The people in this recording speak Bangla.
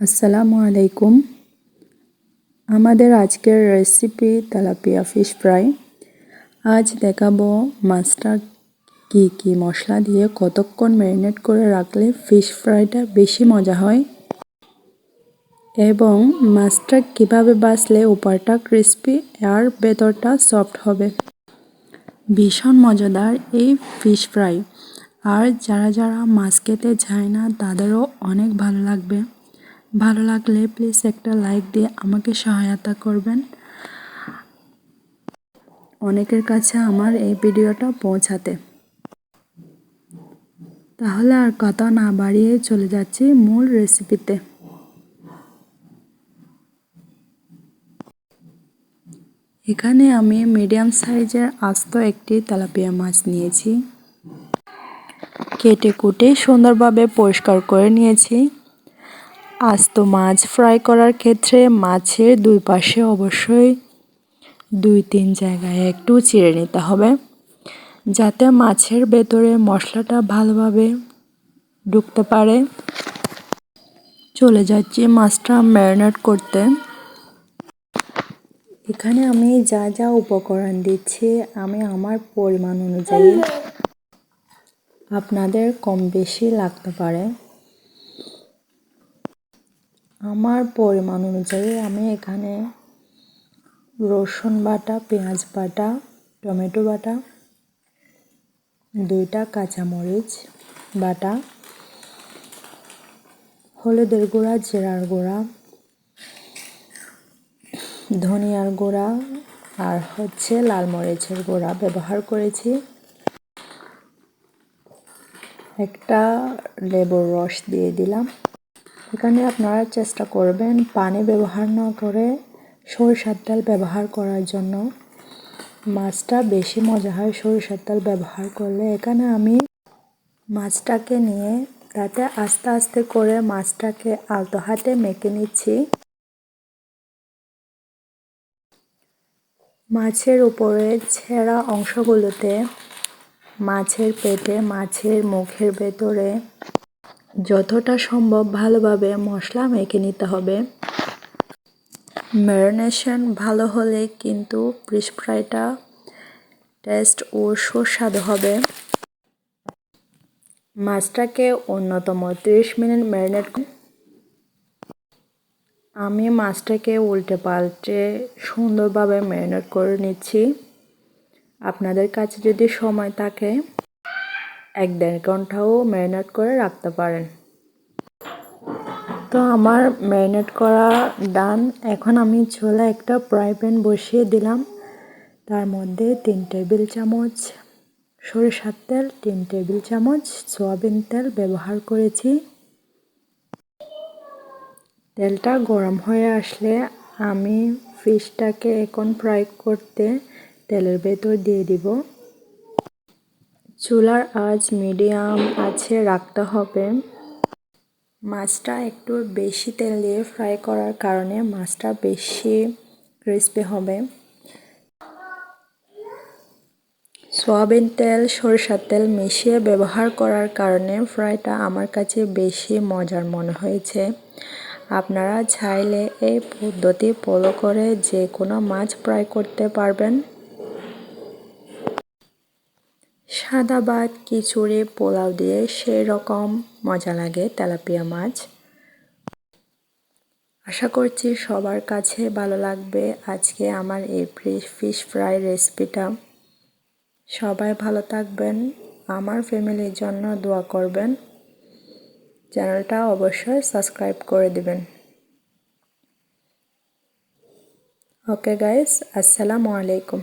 আসসালামু আলাইকুম। আমাদের আজকের রেসিপি তেলাপিয়া ফিশ ফ্রাই। আজ দেখাবো মাছটা কি মশলা দিয়ে কতক্ষণ ম্যারিনেট করে রাখলে ফিশ ফ্রাইটা বেশি মজা হয় এবং মাছটা কিভাবে বাছলে উপরটা ক্রিস্পি আর ভেতরটা সফট হবে। ভীষণ মজাদার এই ফিশ ফ্রাই, আর যারা মাছ খেতে চায় না তাদেরও অনেক ভালো লাগবে। ভালো লাগলে প্লিজ একটা লাইক দিয়ে আমাকে সহায়তা করবেন, অনেকের কাছে আমার এই ভিডিওটা পৌঁছাতে। তাহলে আর কথা না বাড়িয়ে চলে যাচ্ছি মূল রেসিপিতে। এখানে আমি মিডিয়াম সাইজের আস্ত একটি তেলাপিয়া মাছ নিয়েছি। কেটে কুটে সুন্দরভাবে পরিষ্কার করে নিয়েছি। আস্ত মাছ ফ্রাই করার ক্ষেত্রে মাছের দুই পাশে অবশ্যই 2-3 জায়গায় একটু চিড়ে নিতে হবে, যাতে মাছের ভেতরে মশলাটা ভালোভাবে ঢুকতে পারে। চলে যাচ্ছি মাছটা ম্যারিনেট করতে। এখানে আমি যা উপকরণ দিচ্ছি আমি আমার পরিমাণ অনুযায়ী, আপনাদের কম বেশি লাগতে পারে। আমার পরিমাণ অনুযায়ী আমি এখানে রসুন বাটা, পেঁয়াজ বাটা, টমেটো বাটা, 2টা কাঁচামরিচ বাটা, হলুদের গুঁড়া, জিরার গুঁড়া, ধনিয়ার গুঁড়া আর লাল মরিচের গুঁড়া ব্যবহার করেছি। একটা লেবুর রস দিয়ে দিলাম। এখানে আপনারা চেষ্টা করবেন পানি ব্যবহার না করে সরিষার তেল ব্যবহার করার জন্য। মাছটা বেশি মজা হয় সরিষার তেল ব্যবহার করলে। এখানে আমি মাছটাকে নিয়ে তাতে আস্তে আস্তে করে মাছটাকে আলতো হাতে মেখে নিচ্ছি। মাছের উপরে ছেঁড়া অংশগুলোতে, মাছের পেটে, মাছের মুখের ভেতরে যতটা সম্ভব ভালোভাবে মশলা মেখে নিতে হবে। ম্যারিনেশন ভালো হলে কিন্তু ফিশ ফ্রাইটা টেস্ট ও সুস্বাদু হবে। মাছটাকে অন্যতম 30 মিনিট ম্যারিনেট। আমি মাছটাকে উল্টে পাল্টে সুন্দরভাবে ম্যারিনেট করে নিচ্ছি। আপনাদের কাছে যদি সময় থাকে 1-1.5 ঘন্টাও ম্যারিনেট করে রাখতে পারেন। তো আমার ম্যারিনেট করা ডান। এখন আমি চুলায় একটা ফ্রাই প্যান বসিয়ে দিলাম। তার মধ্যে 3 টেবিল চামচ সরিষার তেল, 3 টেবিল চামচ সয়াবিন তেল ব্যবহার করেছি। তেলটা গরম হয়ে আসলে আমি ফিশটাকে এখন ফ্রাই করতে তেলের ভেতর দিয়ে দিব। চুলার আঁচ মিডিয়াম আছে রাখতে হবে। মাছটা একটু বেশি তেল দিয়ে ফ্রাই করার কারণে মাছটা বেশি ক্রিস্পি হবে। সয়াবিন তেল, সরিষার তেল মিশিয়ে ব্যবহার করার কারণে ফ্রাইটা আমার কাছে বেশি মজার মনে হয়েছে। আপনারা চাইলে এই পদ্ধতি ফলো করে যে কোনো মাছ ফ্রাই করতে পারবেন। সাদা ভাত, খিচুড়ি, পোলাও দিয়ে সেই রকম মজা লাগে তেলাপিয়া মাছ। আশা করছি সবার কাছে ভালো লাগবে আজকে আমার এই ফিশ ফ্রাই রেসিপিটা। সবাই ভালো থাকবেন, আমার ফ্যামিলির জন্য দোয়া করবেন। চ্যানেলটা অবশ্যই সাবস্ক্রাইব করে দিবেন। ওকে গাইস, আসসালামু আলাইকুম।